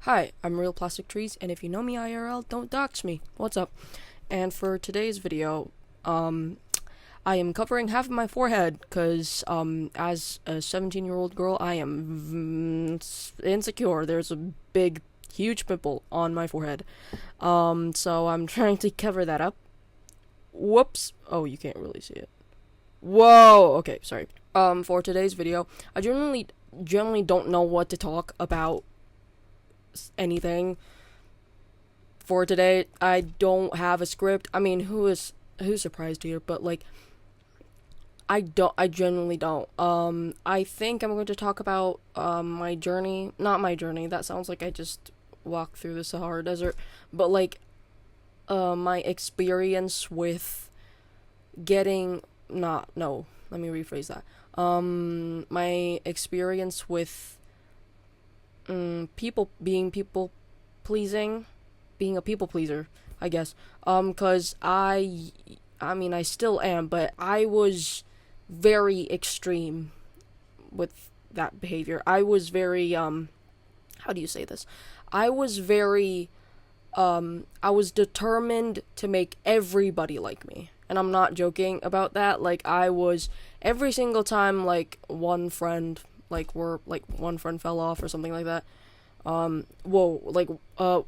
Hi, I'm Real Plastic Trees, and if you know me IRL, don't dox me. What's up? And for today's video, I am covering half of my forehead, because, as a 17-year-old girl, I am insecure. There's a big, huge pimple on my forehead. So I'm trying to cover that up. Whoops. Oh, you can't really see it. Whoa! Okay, sorry. For today's video, I generally don't know what to talk about anything for today. I don't have a script. I mean, who's surprised here, but like I genuinely don't. I think I'm going to talk about my journey, not my journey. That sounds like I just walked through the Sahara Desert, but like my experience with getting not no, let me rephrase that. My experience with people pleasing, being a people pleaser, I guess. Cause I mean, I still am, but I was very extreme with that behavior. I was very, how do you say this? I was very, I was determined to make everybody like me. And I'm not joking about that. Like, I was, every single time, like, one friend fell off or something like that.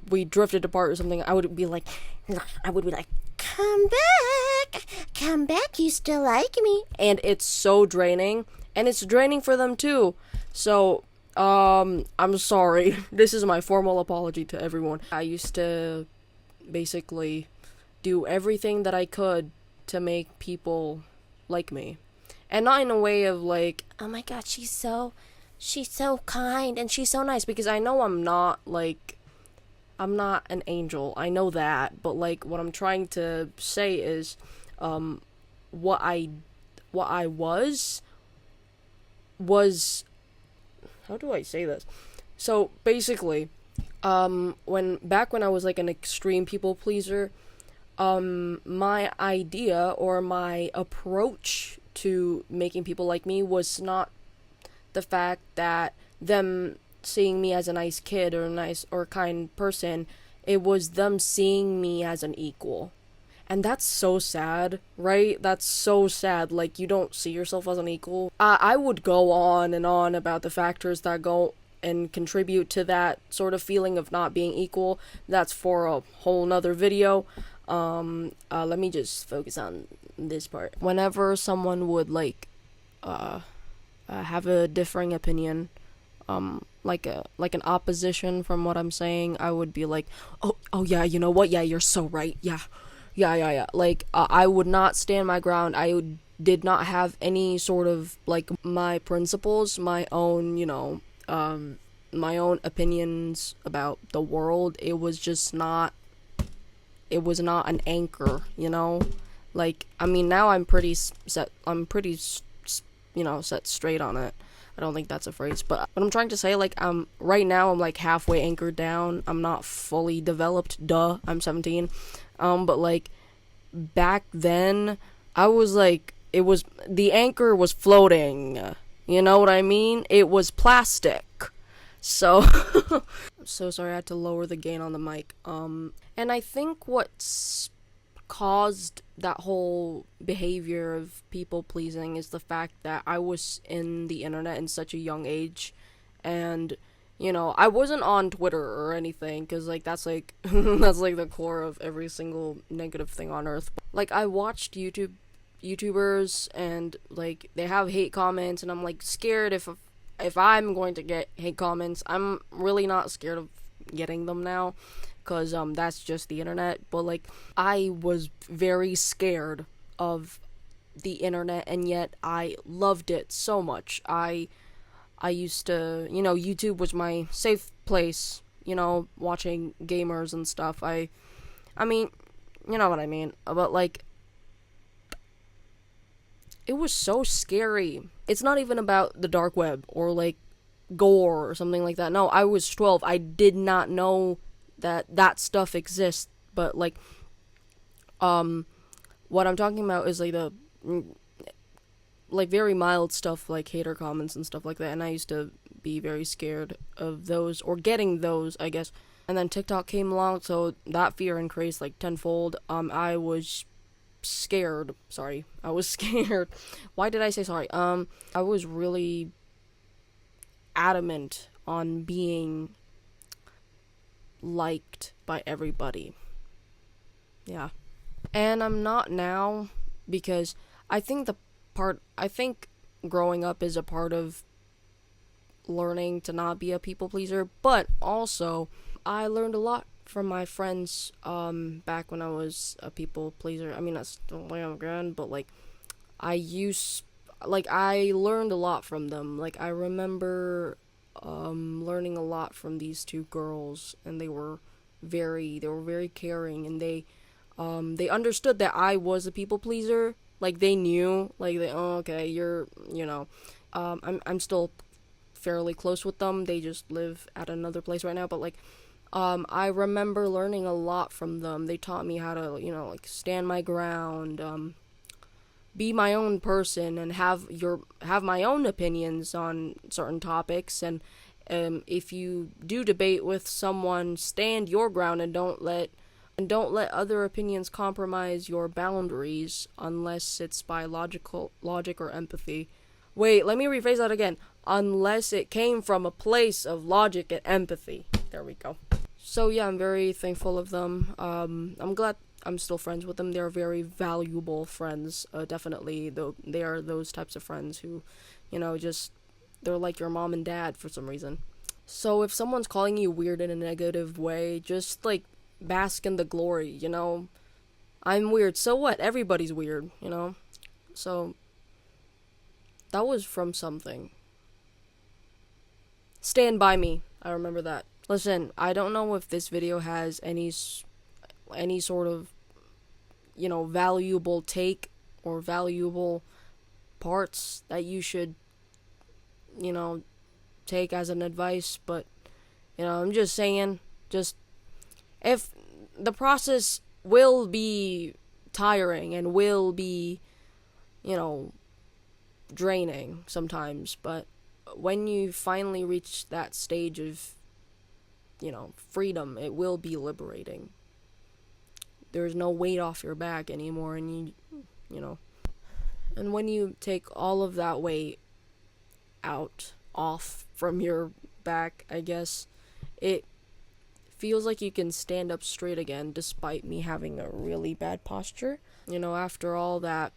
We drifted apart or something. I would be like, come back, you still like me. And it's so draining, and it's draining for them too. So, I'm sorry. This is my formal apology to everyone. I used to basically do everything that I could to make people like me. And not in a way of like, oh my god, she's so kind and she's so nice, because I know I'm not an angel. I know that, but like what I'm trying to say is what I was how do I say this? So basically, when I was like an extreme people pleaser, my idea or my approach to making people like me was not the fact that them seeing me as a nice kid or a nice or kind person. It was them seeing me as an equal. And that's so sad, right? That's so sad. Like, you don't see yourself as an equal. I would go on and on about the factors that go and contribute to that sort of feeling of not being equal. That's for a whole nother video. Let me just focus on this part. Whenever someone would like have a differing opinion, like an opposition from what I'm saying, I would be like, oh yeah, you know what? Yeah, you're so right. Yeah. Like, I would not stand my ground. Did not have any sort of like my principles, my own, my own opinions about the world. It was just not. It was not an anchor, Like, I mean, now I'm pretty set. Set straight on it. I don't think that's a phrase, but what I'm trying to say, like, right now I'm like halfway anchored down. I'm not fully developed. Duh, I'm 17. But like back then, I was like, the anchor was floating. You know what I mean? It was plastic. So, so sorry, I had to lower the gain on the mic. And I think what's caused that whole behavior of people pleasing is the fact that I was in the internet in such a young age, and I wasn't on Twitter or anything, because like that's like that's like the core of every single negative thing on earth. Like, I watched YouTubers, and like they have hate comments, and I'm like scared if I'm going to get hate comments. I'm really not scared of getting them now, because that's just the internet. But like, I was very scared of the internet, and yet I loved it so much. I used to, YouTube was my safe place, watching gamers and stuff. I mean, you know what I mean. But like, it was so scary. It's not even about the dark web or like gore or something like that. No, I was 12. I did not know that stuff exists. But like, what I'm talking about is like the like very mild stuff, like hater comments and stuff like that. And I used to be very scared of those, or getting those, I guess. And then TikTok came along, so that fear increased like tenfold. I was scared. Sorry, I was scared. Why did I say sorry? I was really adamant on being liked by everybody. Yeah. And I'm not now, because I think growing up is a part of learning to not be a people pleaser, but also I learned a lot from my friends back when I was a people pleaser. I mean, I still am again, but like I learned a lot from them. Like I remember learning a lot from these two girls, and they were very caring, and they understood that I was a people pleaser. Like they knew, like oh, okay, I'm still fairly close with them. They just live at another place right now, but like I remember learning a lot from them. They taught me how to, like stand my ground, be my own person, and have my own opinions on certain topics. And if you do debate with someone, stand your ground and don't let other opinions compromise your boundaries, unless it's by logic or empathy. Wait, let me rephrase that again. Unless it came from a place of logic and empathy. There we go. So yeah, I'm very thankful of them. I'm glad I'm still friends with them. They're very valuable friends. Definitely, though, they are those types of friends who, they're like your mom and dad for some reason. So if someone's calling you weird in a negative way, just like bask in the glory. I'm weird. So what? Everybody's weird. So that was from something. Stand by me. I remember that. Listen, I don't know if this video has any sort of, valuable take or valuable parts that you should, take as an advice, but, I'm just saying, if the process will be tiring and will be, draining sometimes, but when you finally reach that stage of, freedom, it will be liberating. There's no weight off your back anymore, and and when you take all of that weight off from your back, I guess, it feels like you can stand up straight again, despite me having a really bad posture. After all that,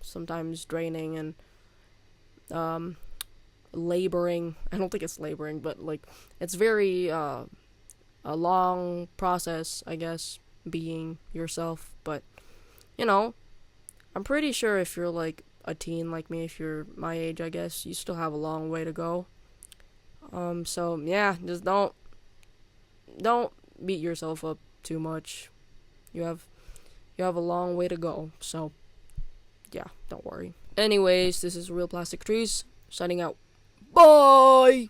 sometimes draining and laboring. I don't think it's laboring, but like it's very a long process, I guess, being yourself. But I'm pretty sure if you're like a teen like me, if you're my age, I guess, you still have a long way to go. So yeah, just don't beat yourself up too much. You have a long way to go. So yeah, don't worry. Anyways, this is Real Plastic Trees signing out. Bye!